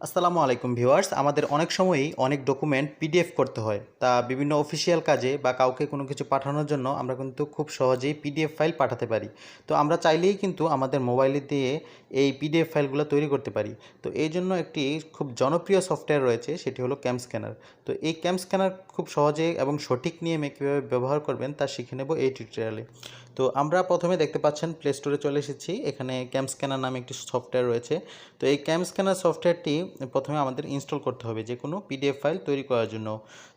আসসালামু আলাইকুম ভিউয়ার্স, আমাদের অনেক সময়ই অনেক ডকুমেন্ট পিডিএফ করতে হয়। তা বিভিন্ন অফিসিয়াল কাজে বা কাউকে কোনো কিছু পাঠানোর জন্য আমরা কিন্তু খুব সহজেই পিডিএফ ফাইল পাঠাতে পারি। তো আমরা চাইলেই কিন্তু আমাদের মোবাইলে দিয়ে এই পিডিএফ ফাইলগুলো তৈরি করতে পারি। তো এই জন্য একটি খুব জনপ্রিয় সফটওয়্যার রয়েছে, সেটি হলো ক্যাম স্ক্যানার। তো এই ক্যাম স্ক্যানার খুব সহজে এবং সঠিক নিয়মে কীভাবে ব্যবহার করবেন তা শিখে নেব এই টিউটোরিয়ালে। তো আমরা প্রথমে দেখতে পাচ্ছেন প্লে স্টোরে চলে এসেছি। এখানে ক্যাম স্ক্যানার নামে একটি সফটওয়্যার রয়েছে। তো এই ক্যাম স্ক্যানার সফটওয়্যারটি প্রথমে আমাদের ইনস্টল করতে হবে যে কোনো পিডিএফ ফাইল তৈরি করার জন্য।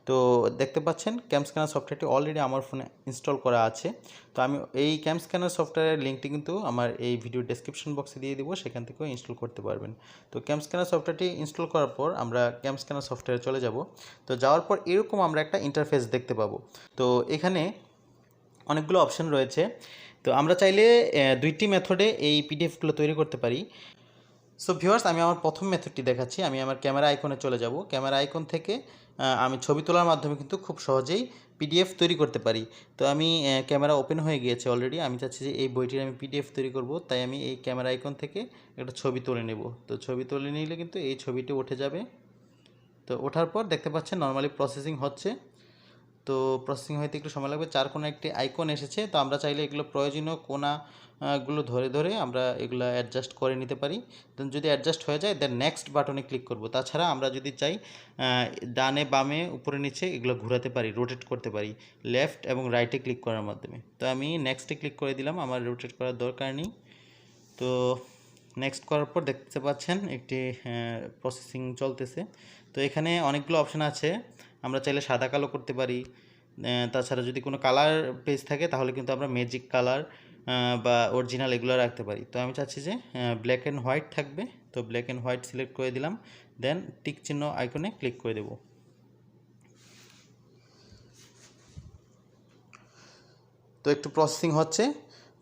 তো দেখতে পাচ্ছেন ক্যাম স্ক্যানার সফটওয়্যারটি অলরেডি আমার ফোনে ইনস্টল করা আছে। তো আমি এই ক্যাম স্ক্যানার সফটওয়্যারের লিঙ্কটি কিন্তু আমার এই ভিডিও ডেসক্রিপশন বক্সে দিয়ে দিব, সেখান থেকেও ইনস্টল করতে পারবেন। তো ক্যাম স্ক্যানার সফটওয়্যারটি ইনস্টল করার পর আমরা ক্যাম স্ক্যানার সফটওয়্যারে চলে যাব। তো যাওয়ার পর এরকম আমরা একটা ইন্টারফেস দেখতে পাবো। তো এখানে অনেকগুলো অপশন রয়েছে। তো আমরা চাইলে দুইটি মেথডে এই পিডিএফগুলো তৈরি করতে পারি। সো ভিউয়ার্স, আমি আমার প্রথম মেথডটি দেখাচ্ছি। আমি আমার ক্যামেরা আইকনে চলে যাব। ক্যামেরা আইকন থেকে আমি ছবি তোলার মাধ্যমে কিন্তু খুব সহজেই পিডিএফ তৈরি করতে পারি। তো আমি ক্যামেরা ওপেন হয়ে গিয়েছে অলরেডি। আমি চাচ্ছি যে এই বইটির আমি পিডিএফ তৈরি করব, তাই আমি এই ক্যামেরা আইকন থেকে একটা ছবি তুলে নেব। তো ছবি তুলে নিলে কিন্তু এই ছবিটি উঠে যাবে। তো ওঠার পর দেখতে পাচ্ছেন নর্মালি প্রসেসিং হচ্ছে। তো প্রসেসিং হইতে একটু সময় লাগবে। চার কোণা একটি আইকন এসেছে। তো আমরা চাইলে এগুলো প্রয়োজনীয় কোণাগুলো ধরে ধরে আমরা এগুলো অ্যাডজাস্ট করে নিতে পারি। দেন যদি অ্যাডজাস্ট হয়ে যায় দেন নেক্সট বাটনে ক্লিক করব। তাছাড়া আমরা যদি চাই ডানে বামে উপরে নিচে এগুলো ঘোরাতে পারি, রোটেট করতে পারি লেফট এবং রাইটে ক্লিক করার মাধ্যমে। তো আমি নেক্সটে ক্লিক করে দিলাম, আমার রোটেট করার দরকার নেই। তো নেক্সট করার পর দেখতে পাচ্ছেন একটি প্রসেসিং চলতেছে। তো এখানে অনেকগুলো অপশান আছে। আমরা চাইলে সাদা কালো করতে পারি। তাছাড়া যদি কোনো কালার পেজ থাকে তাহলে কিন্তু আমরা ম্যাজিক কালার বা অরিজিনাল এগুলো রাখতে পারি। তো আমি চাচ্ছি যে ব্ল্যাক অ্যান্ড হোয়াইট থাকবে। তো ব্ল্যাক অ্যান্ড হোয়াইট সিলেক্ট করে দিলাম, দেন টিক চিহ্ন আইকনে ক্লিক করে দেব। তো একটু প্রসেসিং হচ্ছে।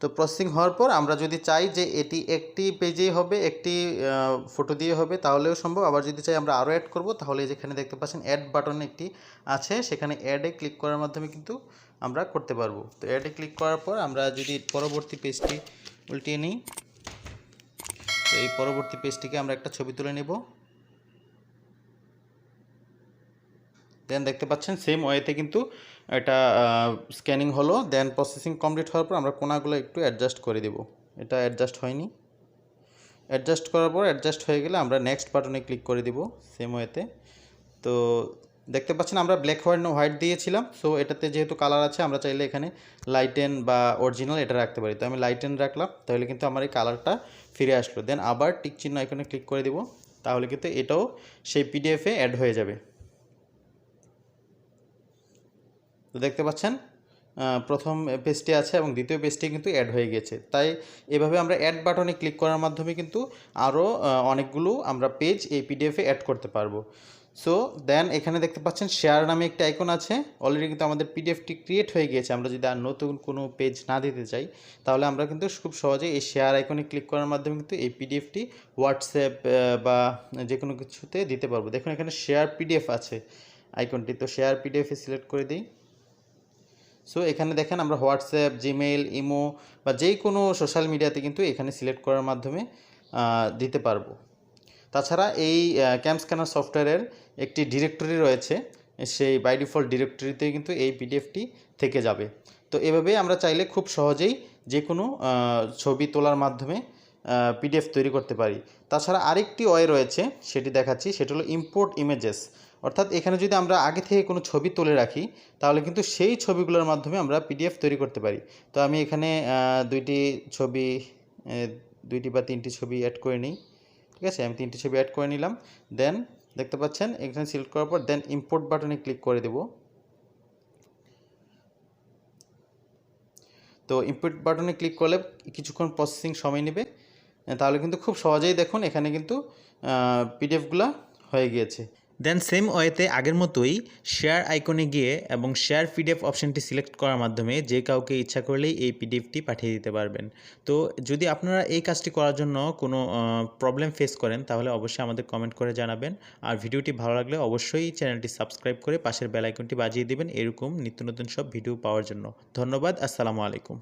তো প্রসেসিং হওয়ার পর আমরা যদি চাই যে এটি একটি পেজেই হবে, একটি ফটো দিয়ে হবে, তাহলেও সম্ভব। আবার যদি চাই আমরা আরও অ্যাড করব, তাহলে যেখানে দেখতে পাচ্ছেন অ্যাড বাটন একটি আছে, সেখানে অ্যাডে ক্লিক করার মাধ্যমে কিন্তু আমরা করতে পারবো। তো অ্যাডে ক্লিক করার পর আমরা যদি পরবর্তী পেজটি উল্টিয়ে নিই, তো এই পরবর্তী পেজটিকে আমরা একটা ছবি তুলে নেব। দেন দেখতে পাচ্ছেন সেম ওয়েতে কিন্তু এটা স্ক্যানিং হলো। দেন প্রসেসিং কমপ্লিট হওয়ার পর আমরা কোণাগুলো একটু অ্যাডজাস্ট করে দেব। এটা অ্যাডজাস্ট হয়নি। অ্যাডজাস্ট করার পর অ্যাডজাস্ট হয়ে গেলে আমরা নেক্সট বাটনে ক্লিক করে দিব সেম ওয়েতে। তো দেখতে পাচ্ছেন আমরা ব্ল্যাক হোয়াইট দিয়েছিলাম। সো এটাতে যেহেতু কালার আছে, আমরা চাইলে এখানে লাইটেন বা অরিজিনাল এটা রাখতে পারি। তো আমি লাইটেন রাখলাম, তাহলে কিন্তু আমার এই কালারটা ফিরে আসলো। দেন আবার টিক চিহ্ন আইকনে ক্লিক করে দিব, তাহলে কিন্তু এটাও সেই পিডিএফে অ্যাড হয়ে যাবে। তো দেখতে পাচ্ছেন প্রথম পেজটি আছে এবং দ্বিতীয় পেজটি কিন্তু অ্যাড হয়ে গেছে। তাই এভাবে আমরা অ্যাড বাটনে ক্লিক করার মাধ্যমে কিন্তু আরও অনেকগুলো আমরা পেজ এই পিডিএফে অ্যাড করতে পারবো। সো দেন এখানে দেখতে পাচ্ছেন শেয়ার নামে একটি আইকন আছে। অলরেডি কিন্তু আমাদের পিডিএফটি ক্রিয়েট হয়ে গিয়েছে। আমরা যদি আর নতুন কোনো পেজ না দিতে চাই, তাহলে আমরা কিন্তু খুব সহজে এই শেয়ার আইকনে ক্লিক করার মাধ্যমে কিন্তু এই পিডিএফটি হোয়াটসঅ্যাপ বা যে কোনো কিছুতে দিতে পারবো। দেখুন এখানে শেয়ার পিডিএফ আছে আইকনটি। তো শেয়ার পিডিএফে সিলেক্ট করে দিই। সো এখানে দেখেন আমরা হোয়াটসঅ্যাপ, জিমেইল, ইমো বা যে কোনো সোশ্যাল মিডিয়াতে কিন্তু এখানে সিলেক্ট করার মাধ্যমে দিতে পারবো। তাছাড়া এই ক্যাম স্ক্যানার সফটওয়্যারের একটি ডিরেক্টরি রয়েছে, সেই বাই ডিফল্ট ডিরেক্টরিতে কিন্তু এই পিডিএফটি থেকে যাবে। তো এভাবেই আমরা চাইলে খুব সহজেই যে কোনো ছবি তোলার মাধ্যমে পিডিএফ তৈরি করতে পারি। তাছাড়া আরেকটি ওয়ে রয়েছে, সেটি দেখাচ্ছি। সেটা হলো ইম্পোর্ট ইমেজেস। অর্থাৎ এখানে যদি আমরা আগে থেকে কোনো ছবি তুলে রাখি, তাহলে কিন্তু সেই ছবিগুলোর মাধ্যমে আমরা পিডিএফ তৈরি করতে পারি। তো আমি এখানে দুইটি বা তিনটি ছবি অ্যাড করে নিই। ঠিক আছে, আমি তিনটি ছবি অ্যাড করে নিলাম। দেন দেখতে পাচ্ছেন এখানে সিলেক্ট করার পর দেন ইম্পোর্ট বাটনে ক্লিক করে দেব। তো ইম্পোর্ট বাটনে ক্লিক করলে কিছুক্ষণ প্রসেসিং সময় নেবে। তাহলে কিন্তু খুব সহজেই দেখুন এখানে কিন্তু পিডিএফগুলো হয়ে গিয়েছে। দেন সেম ওয়েতে আগের মতোই শেয়ার আইকনে গিয়ে এবং শেয়ার পিডিএফ অপশানটি সিলেক্ট করার মাধ্যমে যে কাউকে ইচ্ছা করলেই এই পিডিএফটি পাঠিয়ে দিতে পারবেন। তো যদি আপনারা এই কাজটি করার জন্য কোনো প্রবলেম ফেস করেন, তাহলে অবশ্যই আমাদের কমেন্ট করে জানাবেন। আর ভিডিওটি ভালো লাগলে অবশ্যই চ্যানেলটি সাবস্ক্রাইব করে পাশের বেল আইকনটি বাজিয়ে দেবেন এরকম নিত্য নতুন সব ভিডিও পাওয়ার জন্য। ধন্যবাদ। আসসালামু আলাইকুম।